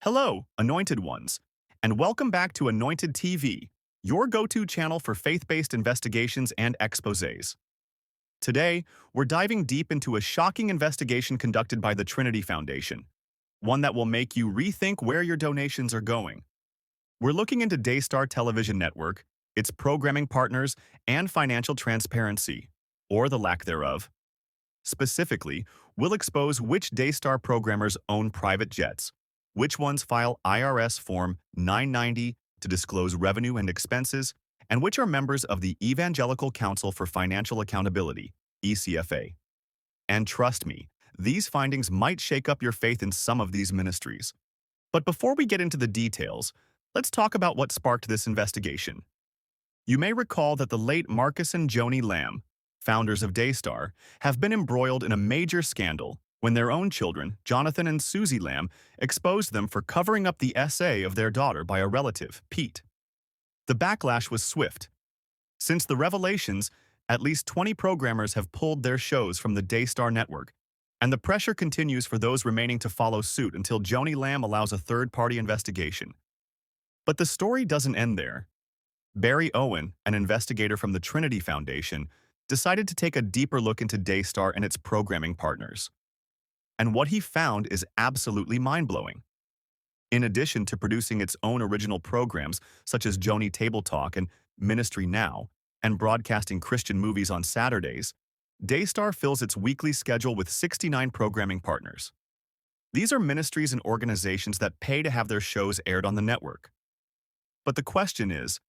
Hello, Anointed Ones, and welcome back to Anointed TV, your go-to channel for faith-based investigations and exposés. Today, we're diving deep into a shocking investigation conducted by the Trinity Foundation, one that will make you rethink where your donations are going. We're looking into Daystar Television Network, its programming partners, and financial transparency, or the lack thereof. Specifically, we'll expose which Daystar programmers own private jets, which ones file IRS Form 990 to disclose revenue and expenses, and which are members of the Evangelical Council for Financial Accountability, ECFA. And trust me, these findings might shake up your faith in some of these ministries. But before we get into the details, let's talk about what sparked this investigation. You may recall that the late Marcus and Joni Lamb, founders of Daystar, have been embroiled in a major scandal when their own children, Jonathan and Susie Lamb, exposed them for covering up the SA of their daughter by a relative, Pete. The backlash was swift. Since the revelations, at least 20 programmers have pulled their shows from the Daystar network, and the pressure continues for those remaining to follow suit until Joni Lamb allows a third-party investigation. But the story doesn't end there. Barry Owen, an investigator from the Trinity Foundation, decided to take a deeper look into Daystar and its programming partners. And what he found is absolutely mind-blowing. In addition to producing its own original programs, such as Joni Table Talk and Ministry Now, and broadcasting Christian movies on Saturdays, Daystar fills its weekly schedule with 69 programming partners. These are ministries and organizations that pay to have their shows aired on the network. But the question is,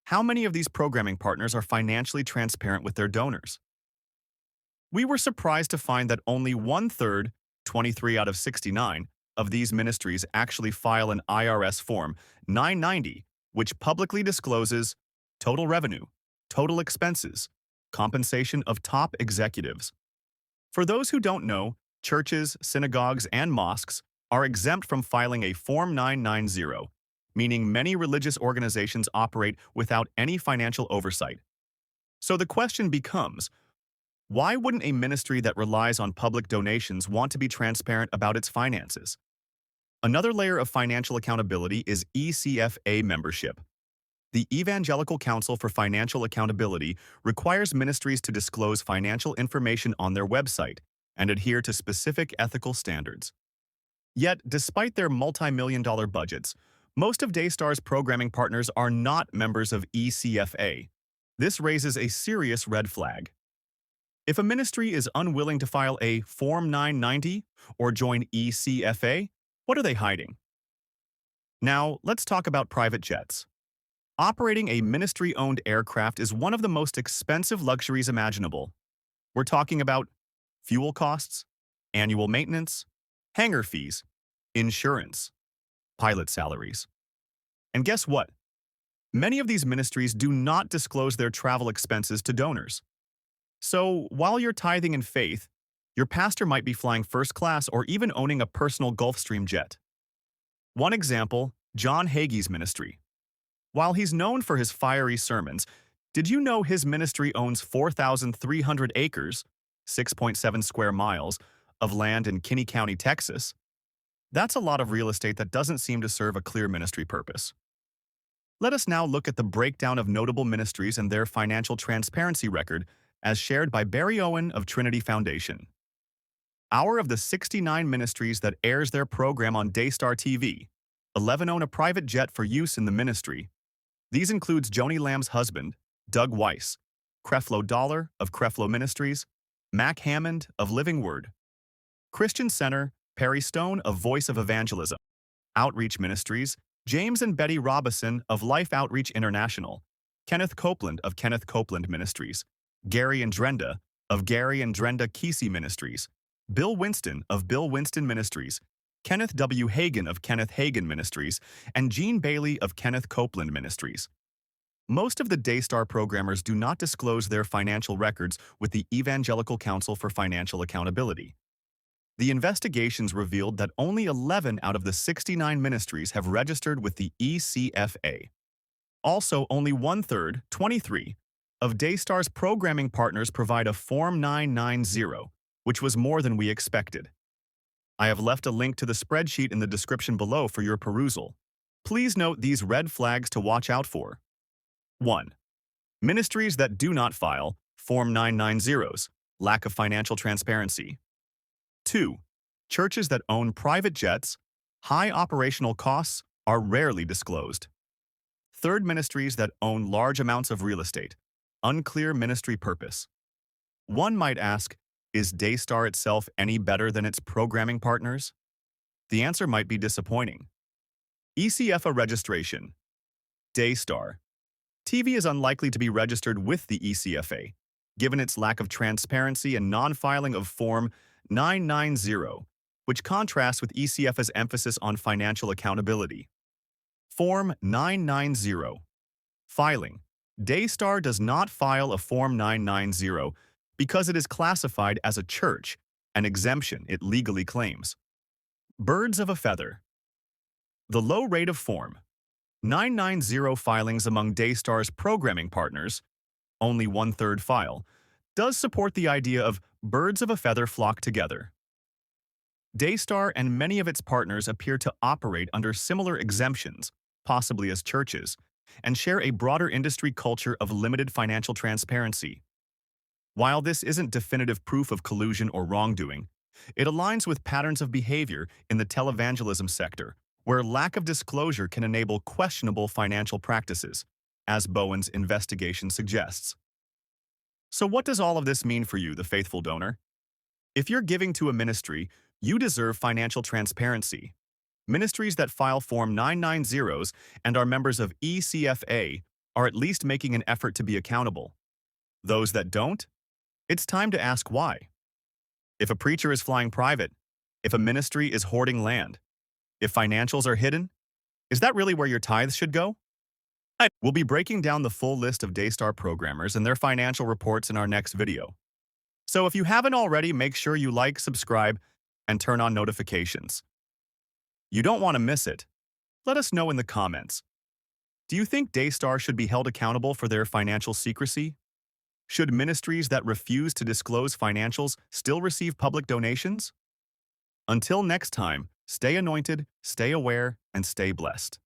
how many of these programming partners are financially transparent with their donors? We were surprised to find that only one-third, 23 out of 69, of these ministries actually file an IRS Form 990, which publicly discloses total revenue, total expenses, compensation of top executives. For those who don't know, churches, synagogues, and mosques are exempt from filing a Form 990, meaning many religious organizations operate without any financial oversight. So the question becomes, why wouldn't a ministry that relies on public donations want to be transparent about its finances? Another layer of financial accountability is ECFA membership. The Evangelical Council for Financial Accountability requires ministries to disclose financial information on their website and adhere to specific ethical standards. Yet, despite their multi-million-dollar budgets, most of Daystar's programming partners are not members of ECFA. This raises a serious red flag. If a ministry is unwilling to file a Form 990 or join ECFA, what are they hiding? Now, let's talk about private jets. Operating a ministry-owned aircraft is one of the most expensive luxuries imaginable. We're talking about fuel costs, annual maintenance, hangar fees, insurance, pilot salaries. And guess what? Many of these ministries do not disclose their travel expenses to donors. So, while you're tithing in faith, your pastor might be flying first class or even owning a personal Gulfstream jet. One example, John Hagee's ministry. While he's known for his fiery sermons, did you know his ministry owns 4,300 acres, 6.7 square miles, of land in Kinney County, Texas? That's a lot of real estate that doesn't seem to serve a clear ministry purpose. Let us now look at the breakdown of notable ministries and their financial transparency record as shared by Barry Owen of Trinity Foundation. Our of the 69 ministries that airs their program on Daystar TV, 11 own a private jet for use in the ministry. These includes Joni Lamb's husband, Doug Weiss, Creflo Dollar of Creflo Ministries, Mac Hammond of Living Word, Christian Center, Perry Stone of Voice of Evangelism, Outreach Ministries, James and Betty Robison of Life Outreach International, Kenneth Copeland of Kenneth Copeland Ministries, Gary and Drenda of Gary and Drenda Kesey Ministries, Bill Winston of Bill Winston Ministries, Kenneth W. Hagan of Kenneth Hagan Ministries, and Gene Bailey of Kenneth Copeland Ministries. Most of the Daystar programmers do not disclose their financial records with the Evangelical Council for Financial Accountability. The investigations revealed that only 11 out of the 69 ministries have registered with the ECFA. Also, only one-third, 23, of Daystar's programming partners provide a Form 990, which was more than we expected. I have left a link to the spreadsheet in the description below for your perusal. Please note these red flags to watch out for. 1. Ministries that do not file Form 990s, lack of financial transparency. 2. Churches that own private jets, high operational costs are rarely disclosed. Third, ministries that own large amounts of real estate, unclear ministry purpose. One might ask, is Daystar itself any better than its programming partners? The answer might be disappointing. ECFA registration. Daystar. TV is unlikely to be registered with the ECFA, given its lack of transparency and non-filing of Form 990, which contrasts with ECFA's emphasis on financial accountability. Form 990. Filing. Daystar does not file a Form 990 because it is classified as a church, an exemption it legally claims. Birds of a feather. The low rate of Form 990 filings among Daystar's programming partners, only 1/3 file, does support the idea of birds of a feather flock together. Daystar and many of its partners appear to operate under similar exemptions, possibly as churches, and share a broader industry culture of limited financial transparency. While this isn't definitive proof of collusion or wrongdoing, it aligns with patterns of behavior in the televangelism sector, where lack of disclosure can enable questionable financial practices, as Bowen's investigation suggests. So what does all of this mean for you, the faithful donor? If you're giving to a ministry, you deserve financial transparency. Ministries that file Form 990s and are members of ECFA are at least making an effort to be accountable. Those that don't? It's time to ask why. If a preacher is flying private, if a ministry is hoarding land, if financials are hidden, is that really where your tithes should go? We'll be breaking down the full list of Daystar programmers and their financial reports in our next video. So if you haven't already, make sure you like, subscribe, and turn on notifications. You don't want to miss it. Let us know in the comments. Do you think Daystar should be held accountable for their financial secrecy? Should ministries that refuse to disclose financials still receive public donations? Until next time, stay anointed, stay aware, and stay blessed.